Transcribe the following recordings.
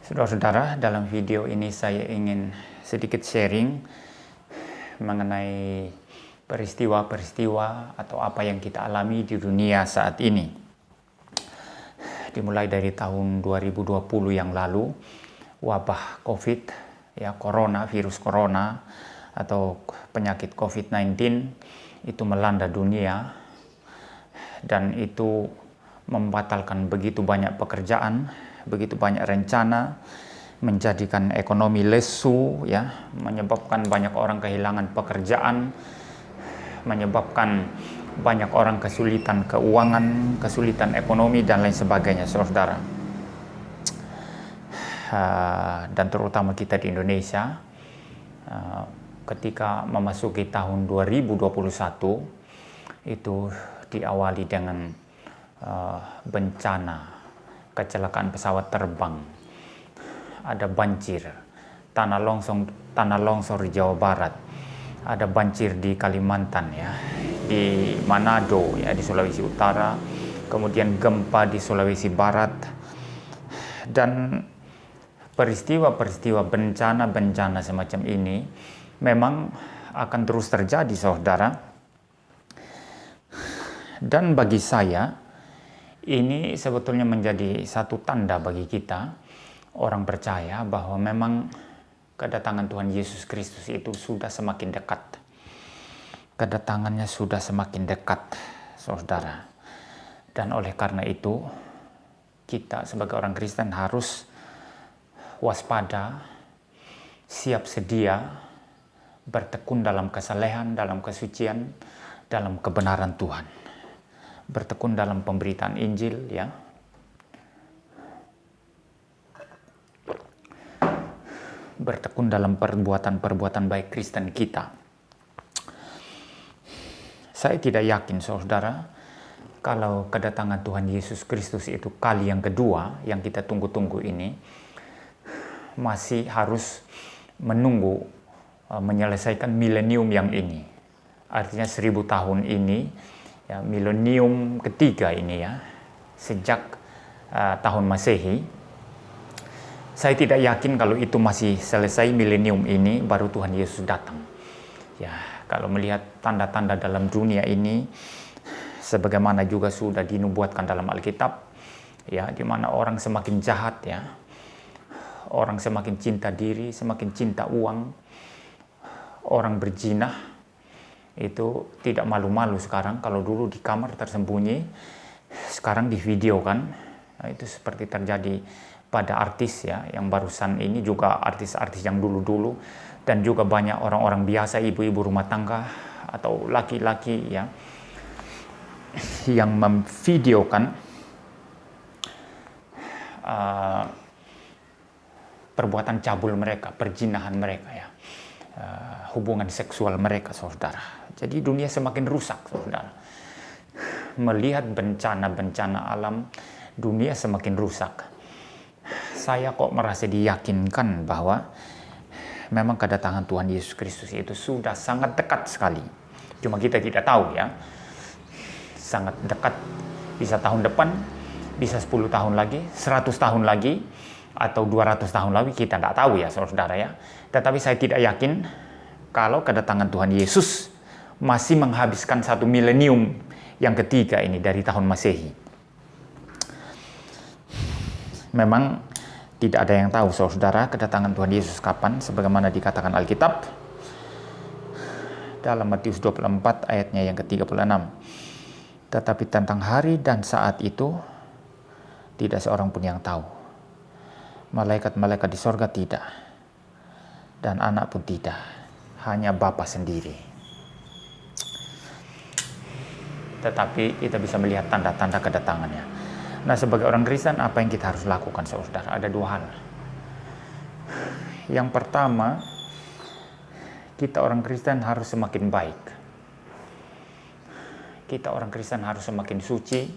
Saudara-saudara, dalam video ini saya ingin sedikit sharing mengenai peristiwa-peristiwa atau apa yang kita alami di dunia saat ini. Dimulai dari tahun 2020 yang lalu, wabah COVID, virus corona atau penyakit COVID-19 itu melanda dunia dan itu membatalkan begitu banyak pekerjaan, begitu banyak rencana, menjadikan ekonomi lesu, menyebabkan banyak orang kehilangan pekerjaan, menyebabkan banyak orang kesulitan keuangan, kesulitan ekonomi dan lain sebagainya, saudara. Dan terutama kita di Indonesia, ketika memasuki tahun 2021 itu diawali dengan bencana kecelakaan pesawat terbang, ada banjir, tanah longsor di Jawa Barat, ada banjir di Kalimantan, di Manado, di Sulawesi Utara, kemudian gempa di Sulawesi Barat, dan peristiwa-peristiwa bencana semacam ini memang akan terus terjadi, saudara. Dan bagi saya ini sebetulnya menjadi satu tanda bagi kita orang percaya bahwa memang kedatangan Tuhan Yesus Kristus itu sudah semakin dekat. Kedatangannya sudah semakin dekat, saudara. Dan oleh karena itu, kita sebagai orang Kristen harus waspada, siap sedia, bertekun dalam kesalehan, dalam kesucian, dalam kebenaran Tuhan. Bertekun dalam pemberitaan Injil, bertekun dalam perbuatan-perbuatan baik Kristen kita. Saya tidak yakin, saudara, kalau kedatangan Tuhan Yesus Kristus itu kali yang kedua yang kita tunggu-tunggu ini masih harus menunggu menyelesaikan milenium yang ini. Artinya 1000 tahun ini, milenium ketiga ini, sejak tahun Masehi. Saya tidak yakin kalau itu masih selesai milenium ini baru Tuhan Yesus datang. Kalau melihat tanda-tanda dalam dunia ini, sebagaimana juga sudah dinubuatkan dalam Alkitab, di mana orang semakin jahat, orang semakin cinta diri, semakin cinta uang, orang berzinah, itu tidak malu-malu sekarang. Kalau dulu di kamar tersembunyi, sekarang di video kan. Itu seperti terjadi pada artis, yang barusan ini, juga artis-artis yang dulu-dulu, dan juga banyak orang-orang biasa, ibu-ibu rumah tangga atau laki-laki yang memvideokan perbuatan cabul mereka, perzinahan mereka, hubungan seksual mereka, saudara. Jadi dunia semakin rusak, saudara. Melihat bencana-bencana alam, dunia semakin rusak. Saya kok merasa diyakinkan bahwa memang kedatangan Tuhan Yesus Kristus itu sudah sangat dekat sekali. Cuma kita tidak tahu, sangat dekat. Bisa tahun depan, bisa 10 tahun lagi, 100 tahun lagi, atau 200 tahun lagi, kita tidak tahu, saudara. Tetapi saya tidak yakin kalau kedatangan Tuhan Yesus masih menghabiskan satu milenium yang ketiga ini dari tahun Masehi. Memang tidak ada yang tahu, saudara, kedatangan Tuhan Yesus kapan, sebagaimana dikatakan Alkitab dalam Matius 24 ayatnya yang ke-36. Tetapi tentang hari dan saat itu tidak seorang pun yang tahu. Malaikat-malaikat di sorga tidak, dan anak pun tidak, hanya Bapa sendiri. Tetapi kita bisa melihat tanda-tanda kedatangannya. Nah, sebagai orang Kristen, apa yang kita harus lakukan, saudara? Ada dua hal. Yang pertama, kita orang Kristen harus semakin baik. Kita orang Kristen harus semakin suci,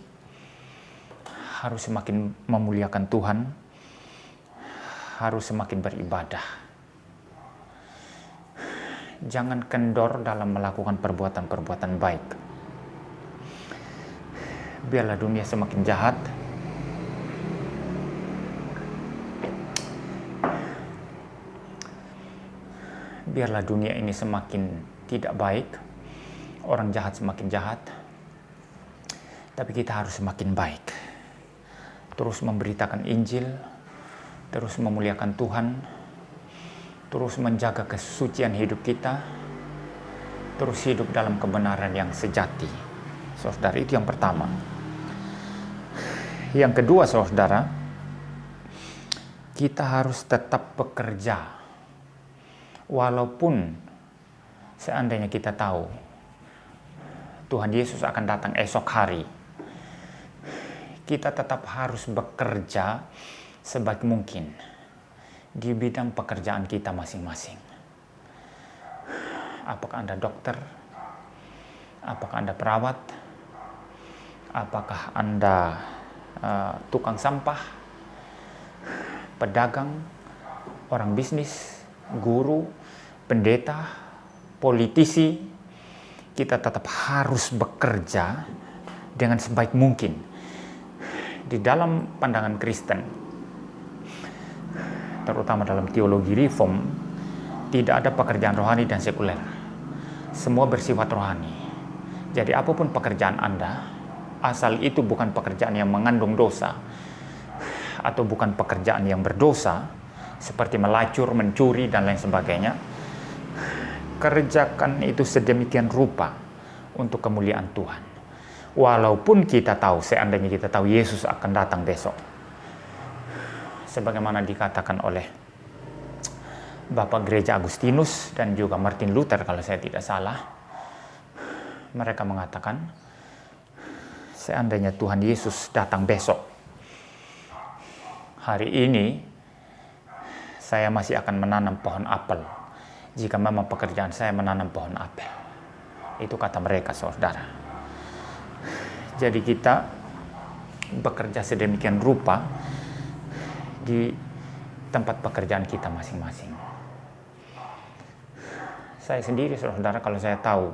harus semakin memuliakan Tuhan, harus semakin beribadah. Jangan kendor dalam melakukan perbuatan-perbuatan baik. Biarlah dunia semakin jahat, biarlah dunia ini semakin tidak baik, orang jahat semakin jahat, tapi kita harus semakin baik. Terus memberitakan Injil, terus memuliakan Tuhan, terus menjaga kesucian hidup kita, terus hidup dalam kebenaran yang sejati. Saudara, itu yang pertama. Yang kedua, saudara, kita harus tetap bekerja. Walaupun seandainya kita tahu Tuhan Yesus akan datang esok hari, kita tetap harus bekerja sebaik mungkin di bidang pekerjaan kita masing-masing. Apakah Anda dokter? Apakah Anda perawat? Apakah Anda tukang sampah, pedagang, orang bisnis, guru, pendeta, politisi? Kita tetap harus bekerja dengan sebaik mungkin. Di dalam pandangan Kristen, terutama dalam teologi reform, tidak ada pekerjaan rohani dan sekuler. Semua bersifat rohani. Jadi apapun pekerjaan Anda, asal itu bukan pekerjaan yang mengandung dosa, atau bukan pekerjaan yang berdosa, seperti melacur, mencuri, dan lain sebagainya, kerjakan itu sedemikian rupa untuk kemuliaan Tuhan. Walaupun kita tahu, seandainya kita tahu Yesus akan datang besok, sebagaimana dikatakan oleh Bapak Gereja Agustinus dan juga Martin Luther kalau saya tidak salah, mereka mengatakan seandainya Tuhan Yesus datang besok, hari ini saya masih akan menanam pohon apel jika memang pekerjaan saya menanam pohon apel. Itu kata mereka, saudara. Jadi kita bekerja sedemikian rupa di tempat pekerjaan kita masing-masing. Saya sendiri, saudara, kalau saya tahu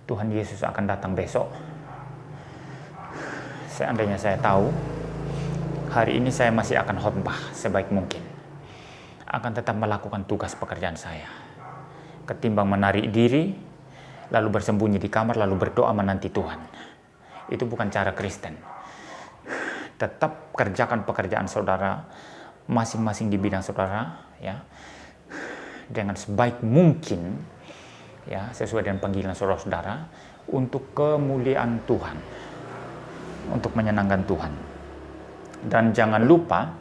Tuhan Yesus akan datang besok, seandainya saya tahu hari ini saya masih akan khotbah sebaik mungkin, akan tetap melakukan tugas pekerjaan saya, ketimbang menarik diri lalu bersembunyi di kamar lalu berdoa menanti Tuhan. Itu bukan cara Kristen. Tetap kerjakan pekerjaan saudara masing-masing di bidang saudara, ya, dengan sebaik mungkin, ya, sesuai dengan panggilan saudara-saudara, untuk kemuliaan Tuhan, untuk menyenangkan Tuhan. Dan jangan lupa,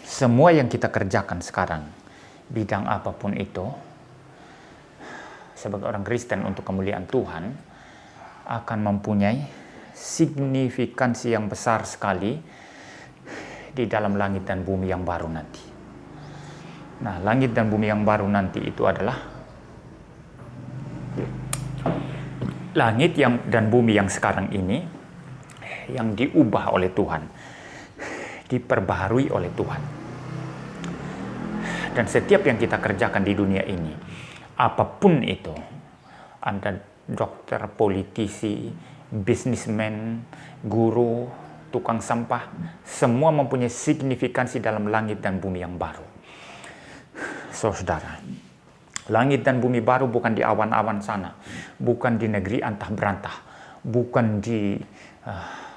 semua yang kita kerjakan sekarang, bidang apapun itu, sebagai orang Kristen untuk kemuliaan Tuhan, akan mempunyai signifikansi yang besar sekali di dalam langit dan bumi yang baru nanti. Nah, langit dan bumi yang baru nanti itu adalah langit dan bumi yang sekarang ini, yang diubah oleh Tuhan, diperbaharui oleh Tuhan. Dan setiap yang kita kerjakan di dunia ini, apapun itu, Anda dokter, politisi, bisnismen, guru, tukang sampah, semua mempunyai signifikansi dalam langit dan bumi yang baru. Saudara, langit dan bumi baru bukan di awan-awan sana, bukan di negeri antah berantah, bukan di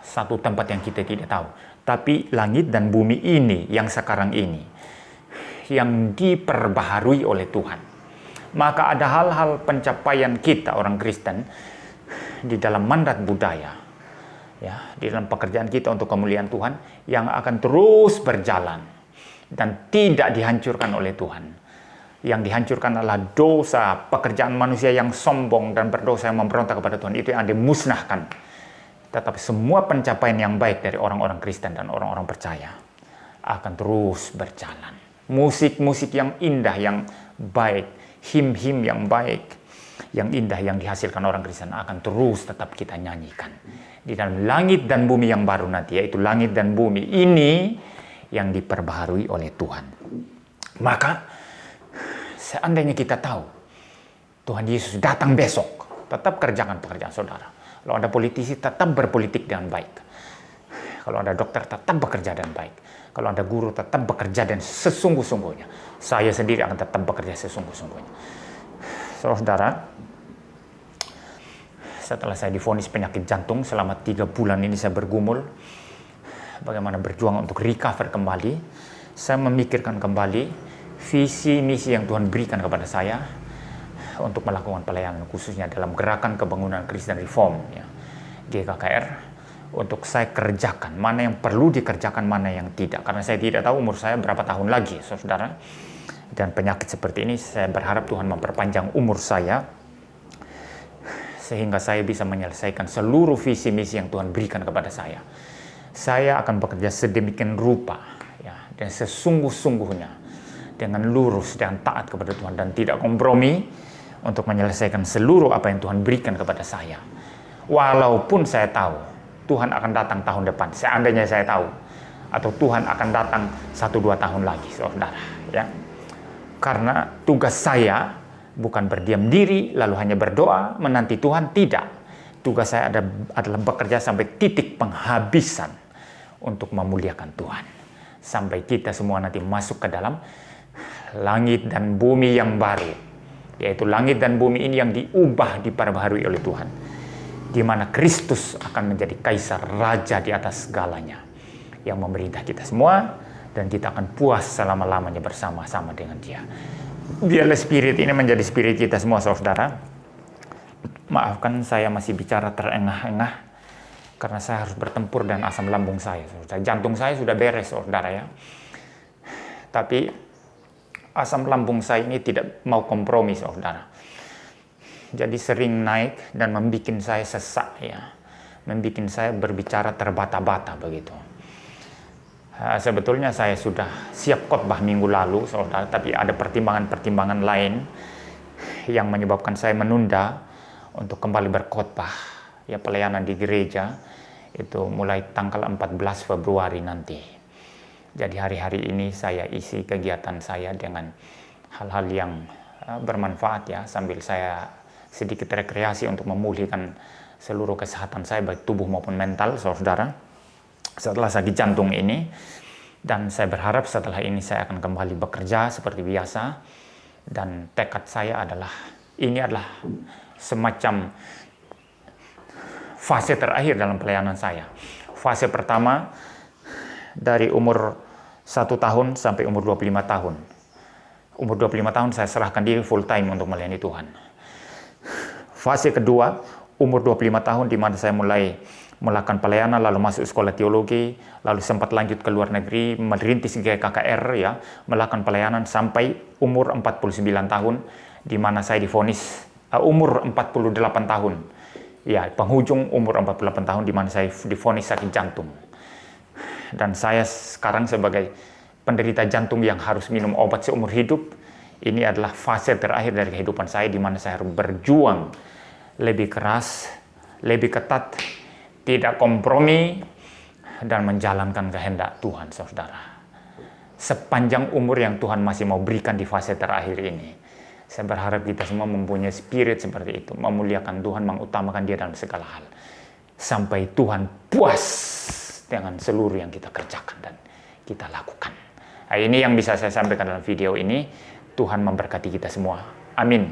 satu tempat yang kita tidak tahu, tapi langit dan bumi ini yang sekarang ini, yang diperbaharui oleh Tuhan. Maka ada hal-hal pencapaian kita orang Kristen di dalam mandat budaya, ya, di dalam pekerjaan kita untuk kemuliaan Tuhan, yang akan terus berjalan dan tidak dihancurkan oleh Tuhan. Yang dihancurkan adalah dosa, pekerjaan manusia yang sombong dan berdosa yang memberontak kepada Tuhan, itu yang dimusnahkan. Tetapi semua pencapaian yang baik dari orang-orang Kristen dan orang-orang percaya akan terus berjalan. Musik-musik yang indah, yang baik, him-him yang baik, yang indah yang dihasilkan orang Kristen akan terus tetap kita nyanyikan di dalam langit dan bumi yang baru nanti, yaitu langit dan bumi ini yang diperbaharui oleh Tuhan. Maka seandainya kita tahu Tuhan Yesus datang besok, tetap kerjakan pekerjaan saudara. Kalau ada politisi, tetap berpolitik dengan baik. Kalau Anda dokter, tetap bekerja dengan baik. Kalau Anda guru, tetap bekerja dan sesungguh-sungguhnya. Saya sendiri akan tetap bekerja sesungguh-sungguhnya. Saudara, setelah saya divonis penyakit jantung, selama 3 bulan ini saya bergumul bagaimana berjuang untuk recover kembali. Saya memikirkan kembali visi misi yang Tuhan berikan kepada saya untuk melakukan pelayanan, khususnya dalam gerakan kebangunan Kristen Reform, ya, GKKR. Untuk saya kerjakan, mana yang perlu dikerjakan, mana yang tidak. Karena saya tidak tahu umur saya berapa tahun lagi, saudara. Dan penyakit seperti ini, saya berharap Tuhan memperpanjang umur saya, sehingga saya bisa menyelesaikan seluruh visi misi yang Tuhan berikan kepada saya. Saya akan bekerja sedemikian rupa, ya, dan sesungguh-sungguhnya, dengan lurus dan taat kepada Tuhan, dan tidak kompromi untuk menyelesaikan seluruh apa yang Tuhan berikan kepada saya. Walaupun saya tahu Tuhan akan datang tahun depan, seandainya saya tahu, atau Tuhan akan datang 1-2 tahun lagi, saudara, ya. Karena tugas saya bukan berdiam diri lalu hanya berdoa menanti Tuhan, tidak. Tugas saya adalah bekerja sampai titik penghabisan untuk memuliakan Tuhan, sampai kita semua nanti masuk ke dalam langit dan bumi yang baru, yaitu langit dan bumi ini yang diubah, diperbaharui oleh Tuhan, di mana Kristus akan menjadi kaisar raja di atas segalanya, yang memerintah kita semua, dan kita akan puas selama-lamanya bersama-sama dengan Dia. Biarlah spirit ini menjadi spirit kita semua, saudara. Maafkan saya masih bicara terengah-engah, karena saya harus bertempur dan asam lambung saya, saudara. Jantung saya sudah beres, saudara, ya. Tapi asam lambung saya ini tidak mau kompromi, saudara. Jadi sering naik dan membuat saya sesak, ya, membuat saya berbicara terbata-bata begitu. Sebetulnya saya sudah siap khotbah minggu lalu, saudara, tapi ada pertimbangan-pertimbangan lain yang menyebabkan saya menunda untuk kembali berkhotbah, ya, pelayanan di gereja itu mulai tanggal 14 Februari nanti. Jadi hari-hari ini saya isi kegiatan saya dengan hal-hal yang bermanfaat, ya, sambil saya sedikit rekreasi untuk memulihkan seluruh kesehatan saya, baik tubuh maupun mental, saudara, setelah sakit jantung ini. Dan saya berharap setelah ini saya akan kembali bekerja seperti biasa, dan tekad saya adalah, ini adalah semacam fase terakhir dalam pelayanan saya. Fase pertama dari umur 1 tahun sampai umur 25 tahun. Umur 25 tahun saya serahkan diri full time untuk melayani Tuhan. Fase kedua, umur 25 tahun, di mana saya mulai melakukan pelayanan, lalu masuk sekolah teologi, lalu sempat lanjut ke luar negeri, merintis GKKR, ya, melakukan pelayanan sampai umur 49 tahun, di mana saya divonis umur 48 tahun. Ya, penghujung umur 48 tahun, di mana saya divonis sakit jantung. Dan saya sekarang sebagai penderita jantung yang harus minum obat seumur hidup, ini adalah fase terakhir dari kehidupan saya, di mana saya harus berjuang lebih keras, lebih ketat, tidak kompromi, dan menjalankan kehendak Tuhan, saudara. Sepanjang umur yang Tuhan masih mau berikan di fase terakhir ini, saya berharap kita semua mempunyai spirit seperti itu, memuliakan Tuhan, mengutamakan Dia dalam segala hal, sampai Tuhan puas dengan seluruh yang kita kerjakan dan kita lakukan. Nah, ini yang bisa saya sampaikan dalam video ini. Tuhan memberkati kita semua. Amin.